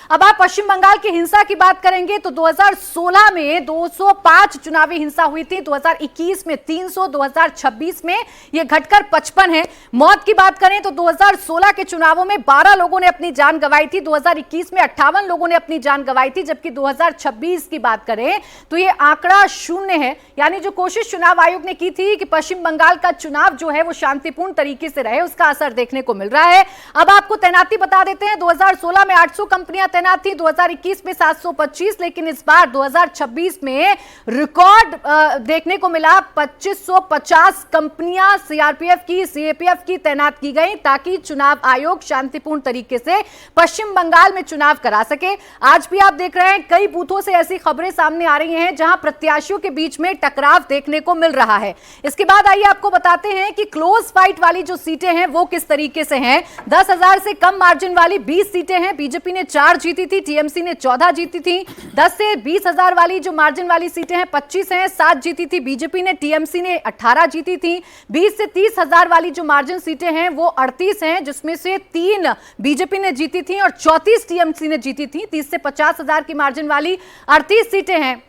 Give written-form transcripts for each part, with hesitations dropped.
अब आप पश्चिम बंगाल की हिंसा की बात करेंगे तो 2016 में 205 चुनावी हिंसा हुई थी, 2021 में 300, 2026 में यह घटकर 55 है। मौत की बात करें तो 2016 के चुनावों में 12 लोगों ने अपनी जान गंवाई थी, 2021 में 58 लोगों ने अपनी जान गंवाई थी, जबकि 2026 की बात करें तो यह आंकड़ा 0 है। यानी जो कोशिश चुनाव आयोग ने की थी कि पश्चिम बंगाल का चुनाव जो है वो शांतिपूर्ण तरीके से रहे, उसका असर देखने को मिल रहा है। अब आपको तैनाती बता देते हैं, 2016 में 800 कंपनियां तैनात थी, 2021 में 725, लेकिन इस बार 2026 में रिकॉर्ड देखने को मिला। 2550 कंपनियां सीआरपीएफ की, सीएपीएफ की तैनात की गई ताकि चुनाव आयोग शांतिपूर्ण तरीके से पश्चिम बंगाल में चुनाव करा सके। आज भी आप देख रहे हैं कई बूथों से ऐसी खबरें सामने आ रही हैं जहां प्रत्याशियों के बीच में टकराव देखने को मिल रहा है। इसके बाद आइए आपको बताते हैं कि क्लोज फाइट वाली जो सीटें हैं वो किस तरीके से हैं। 10,000 से कम मार्जिन वाली 20 सीटें हैं, बीजेपी ने 4 जीती थी, टीएमसी ने 14 जीती थी। 10 से 20,000 वाली जो मार्जिन वाली सीटें हैं 25 हैं, 7 जीती थी बीजेपी ने, टीएमसी ने 18 जीती थी। 20 से 30,000 वाली जो मार्जिन सीटें हैं वो 38 हैं, जिसमें से 3 बीजेपी ने जीती थी और 34 टीएमसी ने जीती थी। 30 से 50,000 की मार्जिन वाली 38 सीटें हैं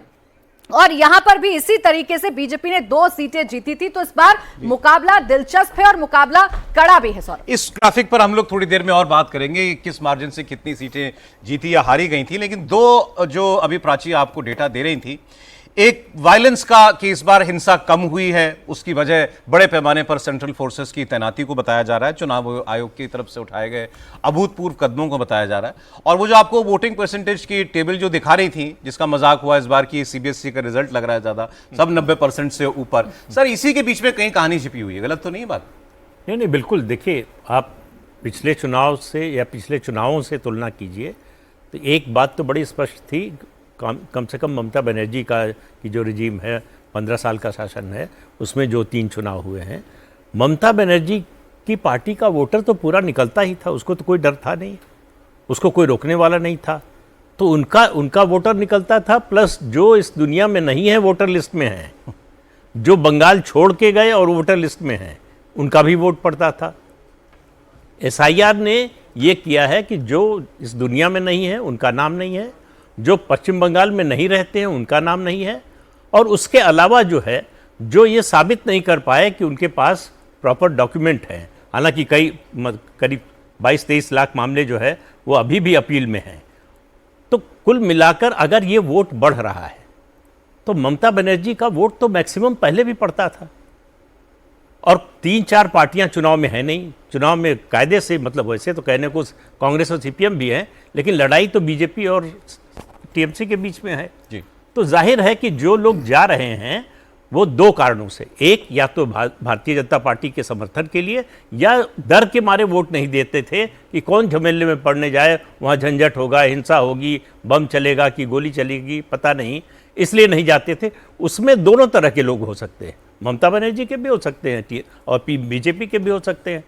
और यहां पर भी इसी तरीके से बीजेपी ने 2 सीटें जीती थी। तो इस बार मुकाबला दिलचस्प है और मुकाबला कड़ा भी है। सॉरी, इस ग्राफिक पर हम लोग थोड़ी देर में और बात करेंगे किस मार्जिन से कितनी सीटें जीती या हारी गई थी, लेकिन 2 जो अभी प्राची आपको डेटा दे रही थी, एक वायलेंस का कि इस बार हिंसा कम हुई है, उसकी वजह बड़े पैमाने पर सेंट्रल फोर्सेस की तैनाती को बताया जा रहा है, चुनाव आयोग की तरफ से उठाए गए अभूतपूर्व कदमों को बताया जा रहा है। और वो जो आपको वोटिंग परसेंटेज की टेबल जो दिखा रही थी, जिसका मजाक हुआ इस बार की सीबीएसई का रिजल्ट लग रहा है ज्यादा, सब 90% से ऊपर। सर, इसी के बीच में कहीं कहानी छिपी हुई है, गलत तो नहीं है बात? नहीं, बिल्कुल। देखिए, आप पिछले चुनाव से या पिछले चुनावों से तुलना कीजिए तो एक बात तो बड़ी स्पष्ट थी, कम से कम ममता बनर्जी की जो रिजीम है, 15 साल का शासन है, उसमें जो 3 चुनाव हुए हैं, ममता बनर्जी की पार्टी का वोटर तो पूरा निकलता ही था, उसको तो कोई डर था नहीं, उसको कोई रोकने वाला नहीं था। तो उनका वोटर निकलता था, प्लस जो इस दुनिया में नहीं है वोटर लिस्ट में है, जो बंगाल छोड़ के गए और वोटर लिस्ट में हैं, उनका भी वोट पड़ता था। एसआईआर ने ये किया है कि जो इस दुनिया में नहीं है उनका नाम नहीं है, जो पश्चिम बंगाल में नहीं रहते हैं उनका नाम नहीं है, और उसके अलावा जो है, जो ये साबित नहीं कर पाए कि उनके पास प्रॉपर डॉक्यूमेंट हैं, हालांकि करीब 22-23 लाख मामले जो है वो अभी भी अपील में हैं। तो कुल मिलाकर अगर ये वोट बढ़ रहा है तो ममता बनर्जी का वोट तो मैक्सिमम पहले भी पड़ता था, और 3-4 पार्टियां चुनाव में है नहीं। चुनाव में कायदे से, मतलब वैसे तो कहने को कांग्रेस और सीपीएम भी है, लेकिन लड़ाई तो बीजेपी और टीएमसी के बीच में है जी। तो जाहिर है कि जो लोग जा रहे हैं वो 2 कारणों से, एक या तो भारतीय जनता पार्टी के समर्थन के लिए, या डर के मारे वोट नहीं देते थे कि कौन झमेले में पड़ने जाए, वहाँ झंझट होगा, हिंसा होगी, बम चलेगा कि गोली चलेगी, पता नहीं, इसलिए नहीं जाते थे। उसमें दोनों तरह के लोग हो सकते हैं, ममता बनर्जी के भी हो सकते हैं और बीजेपी के भी हो सकते हैं।